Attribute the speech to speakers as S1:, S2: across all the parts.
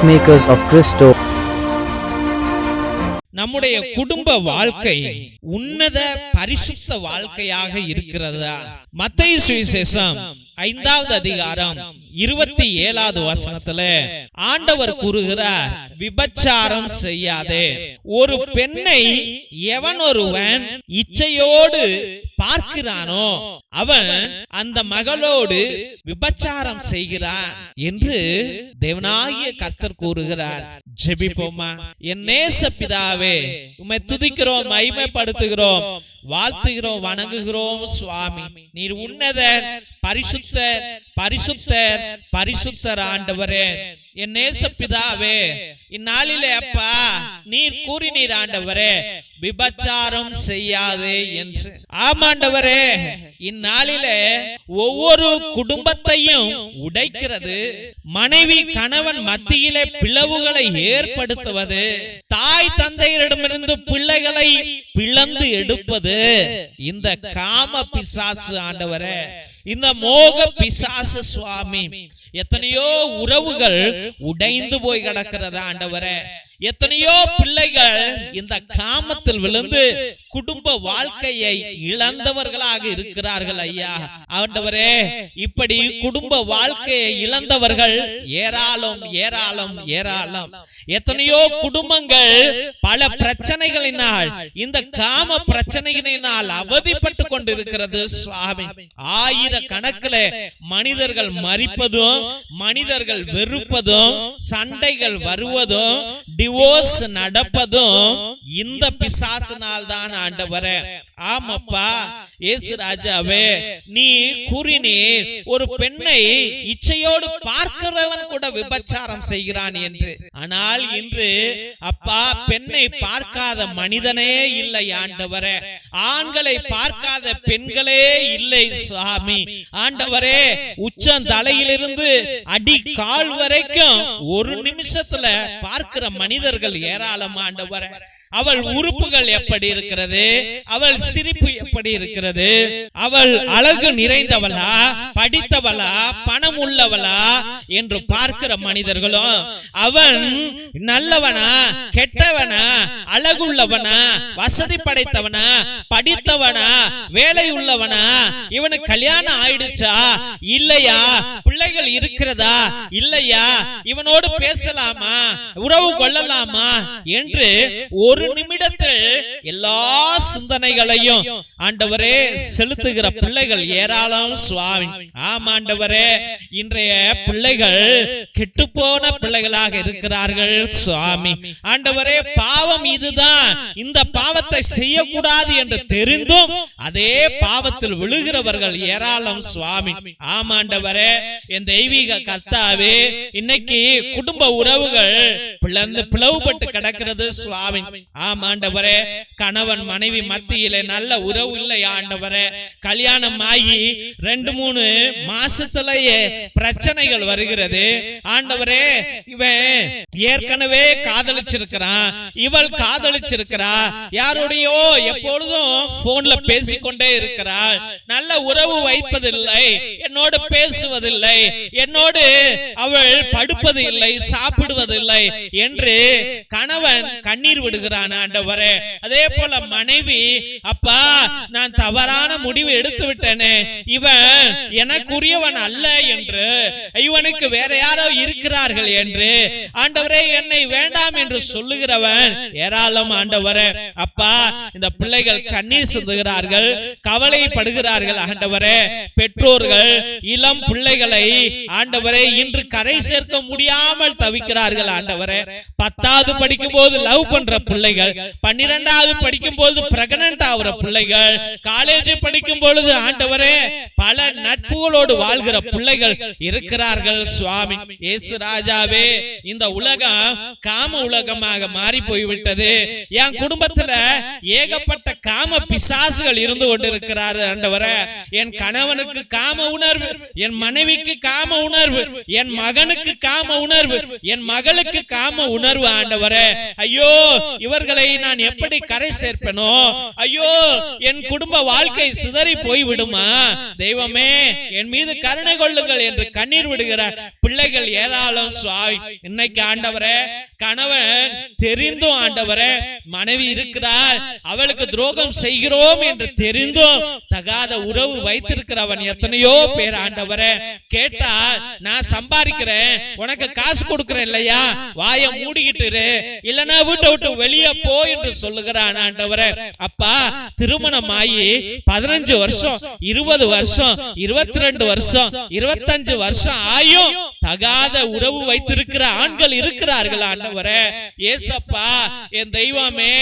S1: Peacemakers of Christo.
S2: நம்முடைய குடும்ப வாழ்க்கை உன்னத பரிசுத்த வாழ்க்கையாக இருக்கிறதா? மத்தேயு சுவிசேஷம் 5வது அதிகாரம் 27வது வசனத்துல ஆண்டவர் கூறுகிறார், விபச்சாரம் செய்யாதே. ஒரு பெண்ணை எவன் ஒருவன் இச்சையோடு பார்க்கிறானோ அவன் அந்த மகளோடு விபச்சாரம் செய்கிறான் என்று தேவனாகிய கர்த்தர் கூறுகிறார். ஜெபிப்போமா. என் நேச பிதாவே, உம்மை துதிக்கிறோம், மகிமைப்படுத்துகிறோம், வாழ்த்துகிறோம், வணங்குகிறோம். சுவாமி, நீர் உன்னதர், பரிசுத்தர், பரிசுத்தர், பரிசுத்தர் ஆண்டவரே. என் நேச பிதாவே, இந்நாளிலே அப்பா நீர் கூறினீர் ஆண்டவரே, விபச்சாரம் செய்யாதே என்று. ஆமாண்டவரே, இந்நாளிலே ஒவ்வொரு குடும்பத்தையும் உடைக்கிறது, மனைவி கணவன் மத்தியிலே பிளவுகளை ஏற்படுத்துவது, தாய் தந்தையரிடமிருந்து பிள்ளைகளை பிளந்து எடுப்பது இந்த காம பிசாசு ஆண்டவரே, இந்த மோக பிசாசு. சுவாமி, எத்தனையோ உறவுகள் உடைந்து போய் கிடக்கிறது ஆண்டவரே. எத்தனையோ பிள்ளைகள் இந்த காமத்தில் விழுந்து குடும்ப வாழ்க்கையை இழந்தவர்களாக இருக்கிறார்கள் ஐயா. ஆண்டவரே, இப்படி குடும்ப வாழ்க்கையை இழந்தவர்கள் ஏராளம் ஏராளம் ஏராளம். எத்தனையோ குடும்பங்கள் பல பிரச்சனைகளினால், இந்த காம பிரச்சனைகளினால் அவதிப்பட்டு கொண்டிருக்கிறது சுவாமி. ஆயிரக்கணக்கில் மனிதர்கள் மரிப்பதும், மனிதர்கள் வெறுப்பதும், சண்டைகள் வருவதும், டிவோர்ஸ் நடப்பதும் இந்த பிசாசினால் தான் ஆண்டவரே. ஆமாப்பா இயேசு ராஜாவே, நீ கூறினீர் ஒரு பெண்ணை இச்சையோடு பார்க்கிறவன் கூட விபச்சாரம் செய்கிறான் என்று. ஆனால் இன்று அப்பா பெண்ணை பார்க்காத மனிதனே இல்லை ஆண்டவரே, ஆண்களை பார்க்காத பெண்களே இல்லை சுவாமி. ஆண்டவரே, உச்சம் தலையிலிருந்து அடி கால் வரைக்கும் ஒரு நிமிஷத்துல பார்க்கிற மனிதர்கள் ஏராளம் ஆண்டவரே. அவள் உறுப்புகள் எப்படி இருக்கிறது, அவள் சிரிப்பு எப்படி இருக்கிறது, அவள் அழகு நிறைந்தவளா, படித்தவளா, பணம் உள்ளவளா என்று பார்க்கிற மனிதர்களும், அவன் நல்லவனா, கெட்டவனா, அழகுள்ளவனா, வசதி படைத்தவனா, படித்தவனா, வேலை உள்ளவனா, இவனுக்கு கல்யாணம் ஆயிடுச்சா இல்லையா, பிள்ளைகள் இருக்கிறதா இல்லையா, இவனோடு பேசலாமா, உறவு கொள்ளலாமா என்று ஒரு நிமிடத்தில் எல்லா சிந்தனைகளையும் ஆண்டவரே செலுத்துகிற பிள்ளைகள் ஏராளம் சுவாமி. ஆமாண்டவரே, இன்றைய பிள்ளைகள் கெட்டுப்போன பிள்ளைகளாக இருக்கிறார்கள் சுவாமி. ஆண்டவரே, பாவம் இதுதான், இந்த பாவத்தை செய்யக்கூடாது என்று தெரிந்தும் அதே பாவத்தில் விழுகிறவர்கள் ஏராளம் சுவாமி. ஆமாண்டவரே, என் தெய்வீக கர்த்தாவே, இன்னைக்கு குடும்ப உறவுகள் பிளவுபட்டு கிடக்கிறது சுவாமி. ஆமாண்டவரே, கணவன் மனைவி மத்தியிலே நல்ல உறவு இல்லை ஆண்டவரே. கல்யாணம் ஆகி 2-3 மாசத்திலேயே பிரச்சனைகள் வருகிறது ஆண்டவரே. இவன் ஏற்கனவே காதலிச்சிருக்கிறான், இவள் காதலிச்சிருக்கிறா, யாரோடையோ எப்பொழுதும் போன்ல பேசிக்கொண்டே இருக்கிறாள், நல்ல உறவு வைப்பதில்லை, என்னோடு பேசுவதில்லை, என்னோடு அவள் படுப்பது இல்லை, சாப்பிடுவதில்லை என்று கணவன் கண்ணீர் விடுகிறான் ஆண்டவரே. அதே போல மனைவி, அப்பா நான் தவறான முடிவு எடுத்து விட்டேனே, இவன் எனக்குரியவன் அல்ல என்று, இவனுக்கு வேற யாரோ இருக்கிறார்கள் என்று ஆண்டவரே என்னை வேண்டாம் என்று சொல்லுகிறவன் ஏராளம் ஆண்டவரே. அப்பா, இந்த பிள்ளைகள் கண்ணீர் சிந்துகிறார்கள், கவலைப்படுகிறார்கள் ஆண்டவரே. பெற்றோர்கள் இளம் பிள்ளைகளை ஆண்டவரே இன்று கரை சேர்க்க முடியாமல் தவிக்கிறார்கள் ஆண்டவரே. 10வது படிக்கும் போது லவ் பண்ற பிள்ளைகள், 12வது படிக்கும் போது பிரெக்னன்ட் ஆகிற பிள்ளைகள், காலேஜ் படிக்கும் பொழுது ஆண்டவரே பல நட்புகளோடு வாழ்கிற பிள்ளைகள் இருக்கிறார்கள் சுவாமி. இயேசு ராஜாவே, இந்த உலகம் காம உலகமாக மாறி போய்விட்டது. என் குடும்பத்துல ஏகப்பட்ட காம பிசாசுகள் இருந்து கொண்டிருக்கிறார் ஆண்டவரே. என் கணவனுக்கு காம உணர்வு, என் மனைவிக்கு காம உணர்வு, என் மகனுக்கு காம உணர்வு, என் மகளுக்கு காம உணர்வு ஆண்டவரே. ஐயோ, இவர்களை நான் எப்படி கரை சேர்ப்பேனோ, ஐயோ என் குடும்ப வாழ்க்கை சிதறி போய் விடுமா, தெய்வமே என் மீது கருணை கொள்ளுங்கள் என்று கண்ணீர் விடுகிற பிள்ளைகள் ஏராளம் சுவாமி. இன்னைக்கு ஆண்டவரே, கணவன் தெரிந்தும் ஆண்டவரே மனைவி இருக்கிறாள், அவளுக்கு துரோகம் செய்கிறோம் என்று தெரிந்தும் தகாத உறவு வைத்திருக்கிறவன் எத்தனையோ பேர் ஆண்டவரே. கேட்டால் நான் சம்பாதிக்கிறேன், உனக்கு காசு கொடுக்கிறேன் இல்லையா, வாயை மூடிக்கிட்டு இரு, இல்லனா வீட்டை விட்டு வெளியே போ என்று சொல்லுகிறான் ஆண்டவரே. அப்பா, திருமணம் ஆகி 15 வருஷம் 20 வருஷம் 22 வருஷம் 25 வருஷம் ஆயும் தகாத உறவு வைத்திருக்கிற ஆண்கள் இருக்கிறார்கள் ஆண்டவரே. ஏசப்பா, என் தெய்வமே,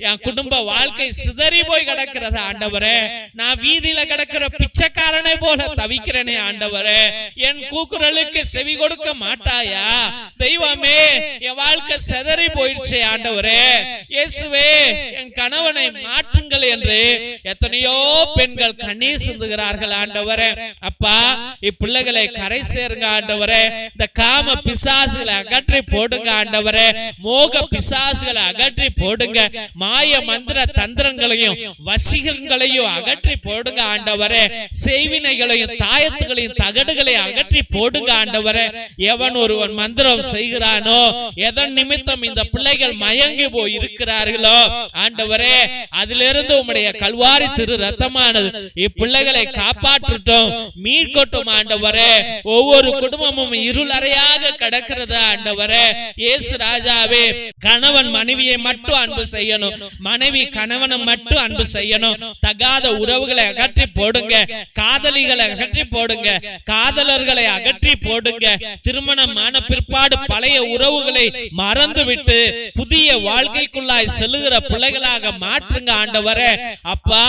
S2: என் குடும்ப வாழ்க்கை சிதறி போய் கிடக்கிறது ஆண்டவரே. நான் வீதியில கிடக்கிற பிச்சைக்காரனை போல தவிக்கிறேனே ஆண்டவரே. என் கூக்குரலுக்கு செவி கொடுக்க மாட்டாயா தெய்வமே? என் வாழ்க்கை சிதறி போயிடுச்சு ஆண்டவரே. இயேசுவே, என் கணவனை மாற்றுங்கள் என்று எத்தனையோ பெண்கள் கண்ணீர் சிந்துகிறார்கள் ஆண்டவரே. அப்பா, இப்பிள்ளைகளை கரை சேருங்க ஆண்டவரே. இந்த காம பிசாசுகளை அகற்றி போடுங்க ஆண்டவரே. மோக பிசாசுகளை அகற்றி போடுங்க. மாய மந்திர தந்திரங்களையும் வசிகங்களையும் அகற்றி போடுங்க ஆண்டவரே. செய்வினைகளையும் தாயத்துகளையும் தகடுகளையும் அகற்றி போடுங்க ஆண்டவரே. எவன் ஒருவன் மந்திரம் செய்கிறானோ, எதன் நிமித்தம் இந்த பிள்ளைகள் மயங்கி போய் இருக்கிறார்களோ ஆண்டவரே, அதிலிருந்து உம்முடைய கல்வாரி திரு ரத்தமானது இப்பிள்ளைகளை காப்பாற்றட்டும், மீட்கட்டும் ஆண்டவரே. ஒவ்வொரு குடும்பமும் இருளறையாக கிடக்கிறது ஆண்டவரே. இயேசு ராஜாவே, கணவன் மனைவியை மட்டும் அன்பு செய்யணும், மனைவி கணவனை மட்டும் அன்பு செய்யணும். தகாத உறவுகளை அகற்றி போடுங்க, காதலிகளை அகற்றி போடுங்க, காதலர்களை அகற்றி போடுங்க. திருமணமான பிற்பாடு பழைய உறவுகளை மறந்துவிட்டு புதிய வாழ்க்கைக்குள்ளாய் செல்லுகிற பிள்ளைகளாக மாற்றுங்க ஆண்டவரே. அப்பா,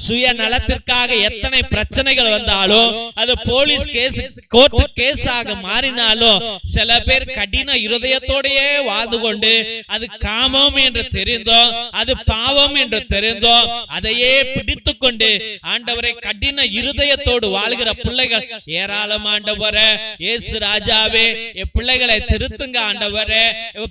S2: சுய நலத்திற்காக எத்தனை பிரச்சனைகள் வந்தாலும், அது போலீஸ் கேஸ் கோர்ட் கேஸாக மாறினாலும், சில பேர் கடின இருதயத்தோடையே வாழ்ந்து கொண்டு அது காமம் என்று தெரிந்தோம், அது பாவம் என்று தெரிந்தோம், அதையே பிடித்துக் கொண்டு ஆண்டவரை கடின இருதயத்தோடு வாழ்கிற பிள்ளைகள் ஏராளம் ஆண்டவரே. இயேசு ராஜாவே, என் பிள்ளைகளை திருத்துங்க ஆண்டவரே.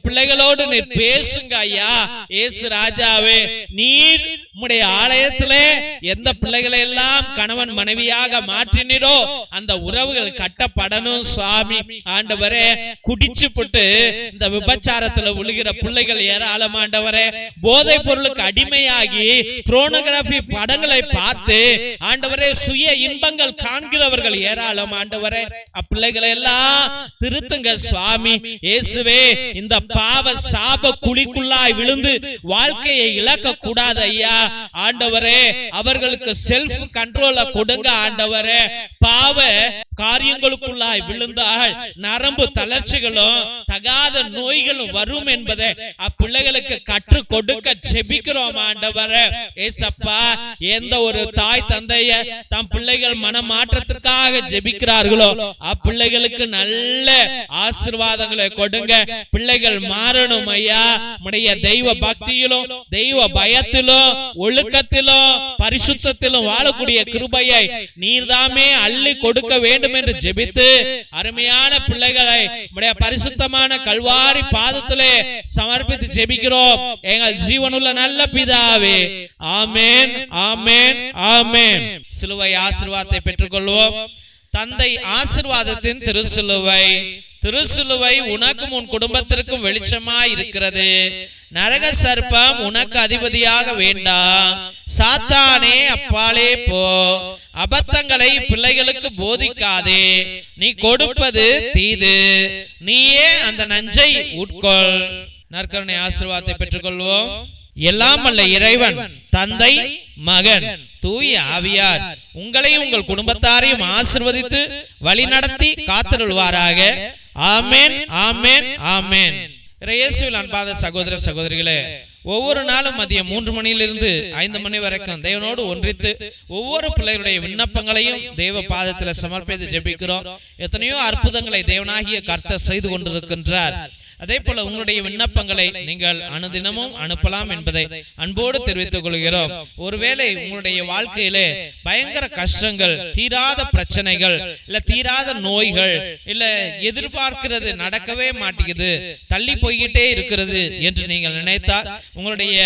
S2: பிள்ளைகளோடு நீர் பேசுங்க ஐயா. இயேசு ராஜாவே, நீர் உம்முடைய ஆலயத்திலே எந்த பிள்ளைகளை எல்லாம் கணவன் மனைவியாக மாற்றினீரோ அந்த உறவுகள் கட்டப்படணும் சுவாமி. ஆண்டவரே, குடிச்சு போட்டு இந்த விபச்சாரத்துல விழுகிற பிள்ளைகள் ஏராளம் ஆண்டவரே. போதை பொருளுக்கு அடிமையாகி போர்னோகிராபி படங்களை பார்த்து ஆண்டவரே சுய இன்பங்கள் காண்கிறவர்கள் ஏராளம் ஆண்டவரே. அப்பிள்ளைகளை எல்லாம் திருத்துங்க சுவாமி. இயேசுவே, இந்த பாவ சாப குழிக்குள்ளாய் விழுந்து வாழ்க்கையை இழக்க கூடாது ஐயா. ஆண்டவரே, அவர்களுக்கு செல்ஃப் கண்ட்ரோல கொடுங்க ஆண்டவரே. பாவ காரியங்களுக்குள்ளாய் விழுந்தால் நரம்பு தளர்ச்சிகளும் தகாத நோய்களும் வரும் என்பதை அப்பிள்ளைகளுக்கு கற்று கொடுக்க ஜெபிக்கிறோம் ஆண்டவரே. ஏசப்பா, எந்த ஒரு தாய் தந்தைய தம் பிள்ளைகள் மனமாற்றத்திற்காக ஜெபிக்கிறார்களோ அப்பிள்ளைகளுக்கு நல்ல ஆசீர்வாதங்களை கொடுங்க. பிள்ளைகள் மாறணும் ஐயா. உம்முடைய தெய்வ பக்தியிலும் தெய்வ பயத்திலும் ஒழுக்கத்திலும் பரிசுத்தத்திலும் வாழக்கூடிய கிருபையை நீர்தாமே அள்ளி கொடுக்க வேண்டும் என்று ஜெபித்து அருமையான பிள்ளைகளை உம்முடைய பரிசுத்தமான கல்வாரி பாதத்திலே சமர்ப்பித்து ஜெபிக்கிறோம் எங்கள் ஜீவனுள்ள நல்ல பிதாவே. ஆமென், ஆமென், ஆமென். சிலுவை ஆசீர்வாதத்தை பெற்றுக்கொள்வோம். தந்தை ஆசீர்வாதத்தின் திருசிலுவை. திருசிலுவை உனக்கும் உன் குடும்பத்திற்கும் வெளிச்சமாய் இருக்கிறது. நரக சர்ப்பம் உனக்கு அதிபதியாக வேண்டாம். சாத்தானே, அப்பாலே போ. அபத்தங்களை பிள்ளைகளுக்கு போதிக்காதே. நீ கொடுப்பது தீது, நீயே அந்த நஞ்சை உட்கொள். நற்கருணை ஆசீர்வாதத்தை பெற்றுக்கொள்வோம். எல்லாம் வல்ல இறைவன் தந்தை, மகன், தூய ஆவியார் உங்களையும் உங்கள் குடும்பத்தாரையும் ஆசீர்வதித்து வழி நடத்தி காத்தருள்வாராக. ஆமென், ஆமென், ஆமென். இயேசுவில் அன்பான சகோதர சகோதரிகளே, ஒவ்வொரு நாளும் மதியம் 3 மணியிலிருந்து 5 மணி வரைக்கும் தேவனோடு ஒன்றித்து ஒவ்வொரு பிள்ளைகளுடைய விண்ணப்பங்களையும் தேவ பாதத்தில் சமர்ப்பித்து ஜெபிக்கிறோம். எத்தனையோ அற்புதங்களை தேவனாகிய கர்த்தர் செய்து கொண்டிருக்கின்றார். அதே போல உங்களுடைய விண்ணப்பங்களை நீங்கள் அனுதினமும் அனுப்பலாம் என்பதை அன்போடு தெரிவித்துக் கொள்கிறோம். ஒருவேளை உங்களுடைய வாழ்க்கையிலே பயங்கர கஷ்டங்கள், தீராத பிரச்சனைகள், இல்ல தீராத நோய்கள், இல்ல எதிர்பார்க்கிறது நடக்கவே மாட்டேங்குது, தள்ளி போய்கிட்டே இருக்கிறது என்று நீங்கள் நினைத்தால் உங்களுடைய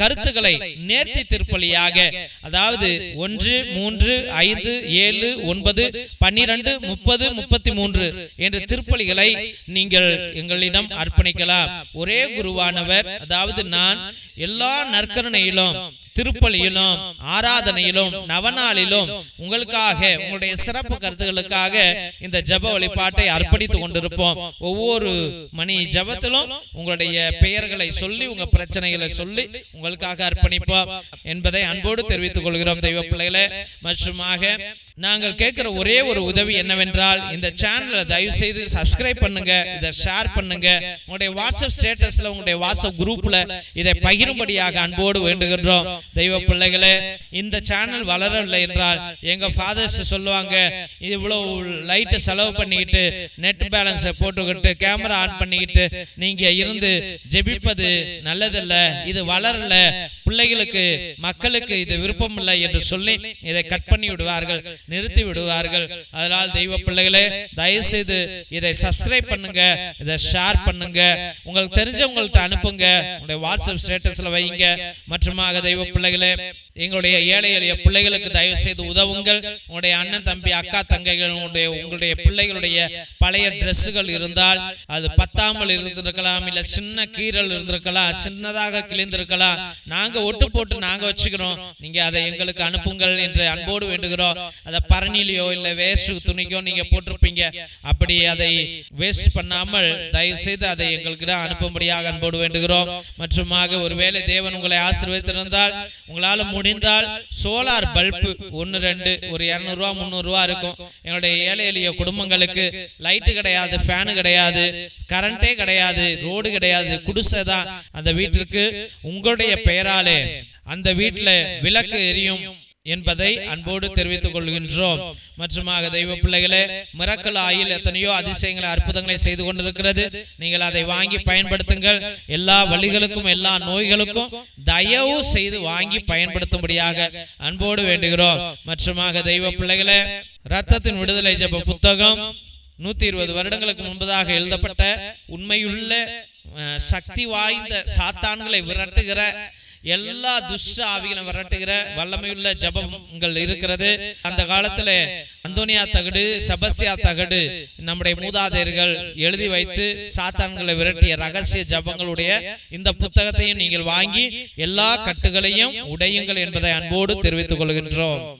S2: கருத்துக்களை நேர்த்தி திருப்பலியாக, அதாவது 1, 3, 5, 7, 9, 12, 30, 33 என்ற திருப்பலிகளை நீங்கள் எங்களிடம் அர்ப்பணிக்கலாம். ஒரே குருவானவர், அதாவது நான் எல்லா நற்கருணையிலும், திருப்பலியிலும், ஆராதனையிலும், நவநாளிலும் உங்களுக்காக, உங்களுடைய சிறப்பு கருத்துக்களுக்காக இந்த ஜெப வழிபாட்டை அர்ப்பணித்துக் கொண்டிருப்போம். ஒவ்வொரு மணி ஜெபத்திலும் உங்களுடைய பெயர்களை சொல்லி, உங்க பிரச்சனைகளை சொல்லி உங்களுக்காக அர்ப்பணிப்போம் என்பதை அன்போடு தெரிவித்துக் கொள்கிறோம் தெய்வ பிள்ளைகளே. மற்றுமாக நாங்கள் கேட்கிற ஒரே ஒரு உதவி என்னவென்றால், இந்த சேனலை தயவு செய்து சப்ஸ்கிரைப் பண்ணுங்க, இதை ஷேர் பண்ணுங்க, உங்களுடைய வாட்ஸ்அப் ஸ்டேட்டஸ்ல, உங்களுடைய வாட்ஸ்அப் குரூப்ல இதை பகிரும்படியாக அன்போடு வேண்டுகின்றோம் தெய்வ பிள்ளைகளே. இந்த சேனல் வளரவில்லை என்றால் எங்க ஃபாதர்ஸ் சொல்லுவாங்க, இவ்வளவு லைட் செலவு பண்ணிக்கிட்டு, நெட் பேலன்ஸை போட்டுக்கிட்டு, கேமரா ஆன் பண்ணிக்கிட்டு நீங்க இருந்து ஜெபிப்பது நல்லதில்ல, இது வளரல, பிள்ளைகளுக்கு மக்களுக்கு இது விருப்பம் இல்லை என்று சொல்லி இதை கட் பண்ணி விடுவார்கள், நிறுத்தி விடுவார்கள். அதனால் தெய்வ பிள்ளைகளே, தயவு செய்து இதை சப்ஸ்கிரைப் பண்ணுங்க, இதை ஷேர் பண்ணுங்க, உங்களுக்கு தெரிஞ்சவங்கள்ட்ட அனுப்புங்க, உங்களுடைய வாட்ஸ்அப் ஸ்டேட்டஸ்ல வைங்க. மற்றுமாக தெய்வ பிள்ளைகளே, எங்களுடைய ஏழை எளிய பிள்ளைகளுக்கு தயவு செய்து உதவுங்கள். உங்களுடைய அண்ணன் தம்பி அக்கா தங்கைகள் உங்களுடைய பிள்ளைகளுடைய பழைய டிரெஸ்ஸுகள் இருந்தால், அது பத்தாமல் இருந்திருக்கலாம், இல்ல சின்ன கீறல் இருந்திருக்கலாம், சின்னதாக கிழிந்திருக்கலாம், நாங்க ஒட்டு போட்டு நாங்க வச்சுக்கிறோம், நீங்க அதை எங்களுக்கு அனுப்புங்கள் என்று அன்போடு வேண்டுகிறோம். அதை பரணிலையோ இல்ல வேஸ்ட் துணிக்கோ நீங்க போட்டிருப்பீங்க, அப்படி அதை வேஸ்ட் பண்ணாமல் தயவு செய்து அதை எங்களுக்கு அனுப்பும்படியாக அன்போடு வேண்டுகிறோம். மற்றுமாக ஒருவேளை தேவன் உங்களை ஆசீர்வதித்திருந்தால், உங்களால முடிந்தால் சோலார் பல்பு 1, 2 ஒரு 200 ரூபா 300 ரூபா இருக்கும். எங்களுடைய ஏழை எளிய குடும்பங்களுக்கு லைட்டு கிடையாது, ஃபேனு கிடையாது, கரண்டே கிடையாது, ரோடு கிடையாது, குடிசை தான். அந்த வீட்டிற்கு உங்களுடைய பெயராலே அந்த வீட்டில் விளக்கு எரியும் என்பதை அன்போடு தெரிவித்துக் கொள்கின்றோம். மற்றுமாக தெய்வ பிள்ளைகளே, மிரக்கல் ஆயில் எத்தனையோ அதிசயங்களை, அற்புதங்களை செய்து கொண்டிருக்கிறது. நீங்கள் அதை வாங்கி பயன்படுத்துங்கள். எல்லா வழிகளுக்கும், எல்லா நோய்களுக்கும் தயவு செய்து வாங்கி பயன்படுத்தும்படியாக அன்போடு வேண்டுகிறோம். மற்றுமாக தெய்வ பிள்ளைகளே, இரத்தத்தின் விடுதலை ஜெப புத்தகம் 120 வருடங்களுக்கு முன்பதாக எழுதப்பட்ட உண்மையுள்ள சக்தி வாய்ந்த சாத்தான்களை விரட்டுகிற, எல்லா துஷ்ட ஆவிகளும் விரட்டுகிற வல்லமையுள்ள ஜபங்கள் இருக்கிறது. அந்த காலத்துல அந்தோனியா தகடு, செபஸ்தியா தகடு நம்முடைய மூதாதையர்கள் எழுதி வைத்து சாத்தான்களை விரட்டிய ரகசிய ஜபங்களுடைய இந்த புத்தகத்தையும் நீங்கள் வாங்கி எல்லா கட்டுகளையும் உடையுங்கள் என்பதை அன்போடு தெரிவித்துக் கொள்கின்றோம்.